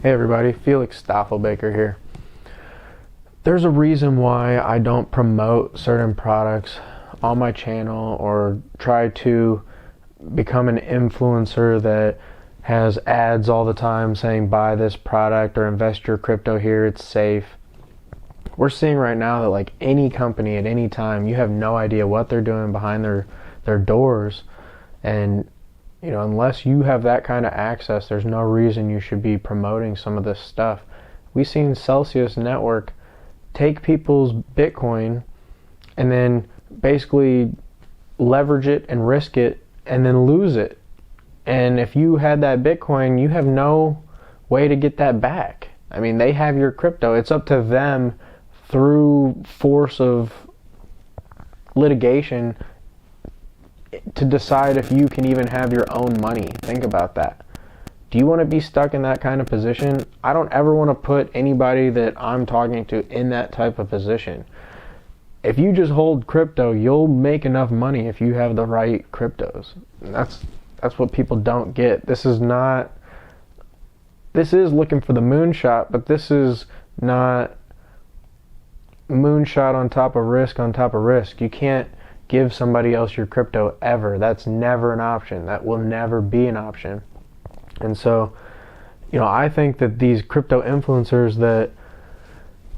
Hey everybody, Felix Staffelbaker here. There's a reason why I don't promote certain products on my channel or try to become an influencer that has ads all the time saying buy this product or invest your crypto here, it's safe. We're seeing right now that like any company at any time, you have no idea what they're doing behind their doors, and unless you have that kind of access, there's no reason you should be promoting some of this stuff. We've seen Celcius Network take people's Bitcoin and then basically leverage it and risk it and then lose it. And if you had that Bitcoin, you have no way to get that back. I mean, they have your crypto. It's up to them through force of litigation to decide if you can even have your own money. Think about that. Do you want to be stuck in that kind of position? I don't ever want to put anybody that I'm talking to in that type of position. If you just hold crypto, you'll make enough money if you have the right cryptos. And that's what people don't get. This is looking for the moonshot, but this is not moonshot on top of risk on top of risk. You can't give somebody else your crypto ever. That's never an option. That will never be an option. And so, I think that these crypto influencers that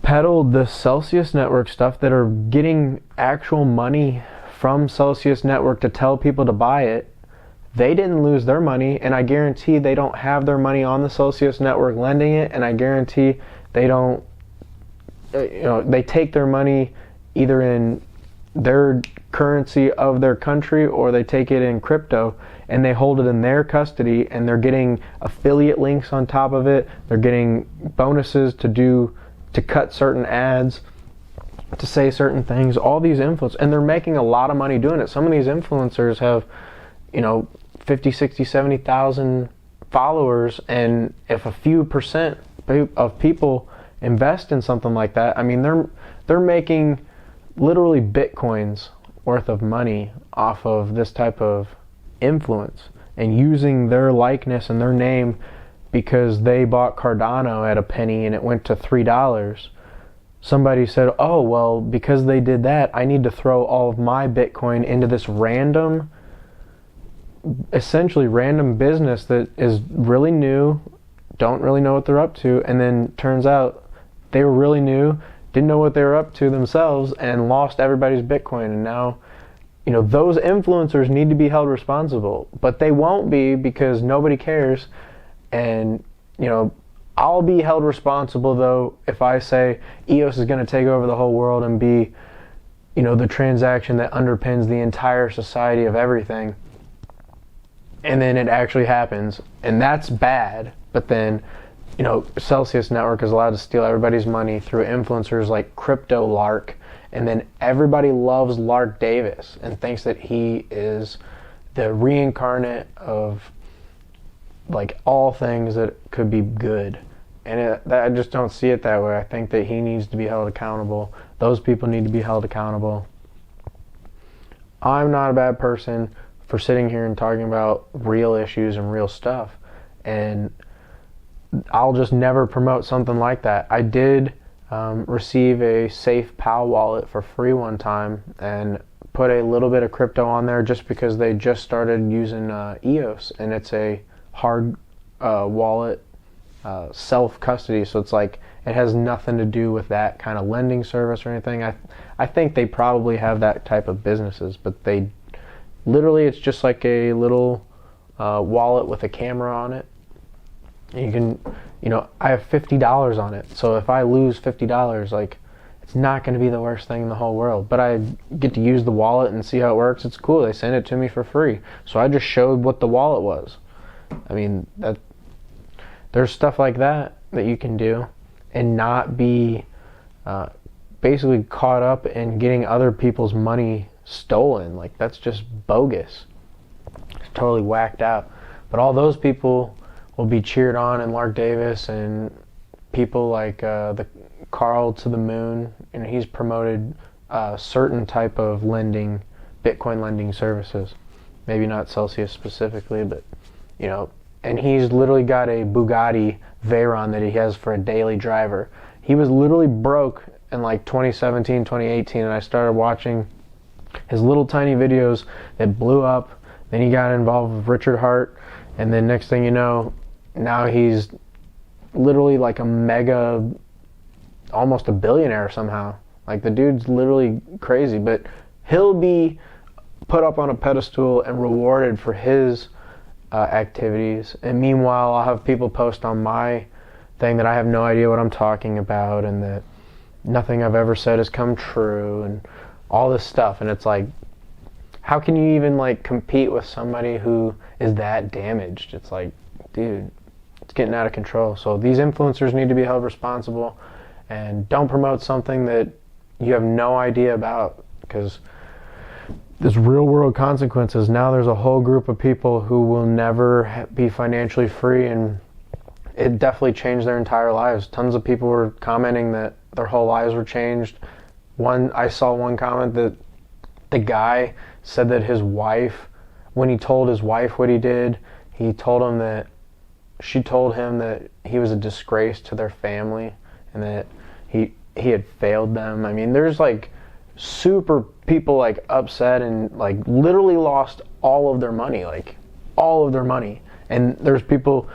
peddled the Celcius Network stuff, that are getting actual money from Celcius Network to tell people to buy it, they didn't lose their money, and I guarantee they don't have their money on the Celcius Network lending it, and I guarantee they don't, they take their money either in their currency of their country or they take it in crypto and they hold it in their custody, and they're getting affiliate links on top of it. They're getting bonuses to cut certain ads, to say certain things, all these influencers, and they're making a lot of money doing it. Some of these influencers have 50, 60, 70,000 followers, and if a few percent of people invest in something like that, I mean, they're making literally Bitcoins worth of money off of this type of influence and using their likeness and their name because they bought Cardano at a penny and it went to $3. Somebody said, oh, well, because they did that, I need to throw all of my Bitcoin into this essentially random business that is really new, don't really know what they're up to, and then turns out they were really new, didn't know what they were up to themselves, and lost everybody's Bitcoin. And now, those influencers need to be held responsible, but they won't be because nobody cares. And, I'll be held responsible, though, if I say EOS is going to take over the whole world and be, the transaction that underpins the entire society of everything. And then it actually happens, and that's bad. But then, Celcius Network is allowed to steal everybody's money through influencers like Crypto Lark, and then everybody loves larkdavis and thinks that he is the reincarnate of like all things that could be good. And I just don't see it that way. I think that he needs to be held accountable. Those people need to be held accountable. I'm not a bad person for sitting here and talking about real issues and real stuff, and I'll just never promote something like that. I did receive a safepal wallet for free one time and put a little bit of crypto on there just because they just started using EOS, and it's a hard wallet, self-custody, so it's like it has nothing to do with that kind of lending service or anything. I think they probably have that type of businesses, but they literally, it's just like a little wallet with a camera on it. You can, I have $50 on it, so if I lose $50, like, it's not going to be the worst thing in the whole world. But I get to use the wallet and see how it works. It's cool. They send it to me for free, so I just showed what the wallet was. I mean, there's stuff like that you can do and not be basically caught up in getting other people's money stolen. Like, that's just bogus. It's totally whacked out. But all those people will be cheered on, and larkdavis and people like the Carl to the Moon, and he's promoted certain type of Bitcoin lending services. Maybe not Celcius specifically, but and he's literally got a Bugatti Veyron that he has for a daily driver. He was literally broke in like 2017, 2018, and I started watching his little tiny videos that blew up. Then he got involved with Richard Hart, and then next thing you know, now he's literally like a mega, almost a billionaire somehow. Like, the dude's literally crazy, but he'll be put up on a pedestal and rewarded for his activities. And meanwhile, I'll have people post on my thing that I have no idea what I'm talking about, and that nothing I've ever said has come true, and all this stuff. And it's like, how can you even like compete with somebody who is that damaged? It's like, dude, it's getting out of control. So these influencers need to be held responsible, and don't promote something that you have no idea about, because there's real world consequences. Now there's a whole group of people who will never be financially free, and it definitely changed their entire lives. Tons of people were commenting that their whole lives were changed. I saw one comment that the guy said that his wife, when he told his wife what he did, she told him that he was a disgrace to their family, and that he had failed them. I mean, there's like super people like upset and like literally lost all of their money, and there's people,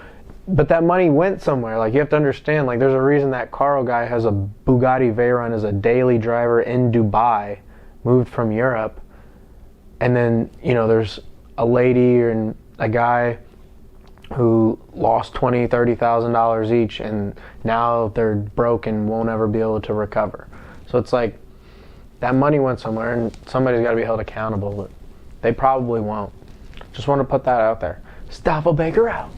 but that money went somewhere. Like, you have to understand, like, there's a reason that Carl guy has a Bugatti Veyron as a daily driver in Dubai, moved from Europe. And then, you know, there's a lady and a guy who lost $20,000-$30,000 each, and now they're broke and won't ever be able to recover. So it's like, that money went somewhere, and somebody's got to be held accountable, but they probably won't. Just want to put that out there. Staffelbaker out.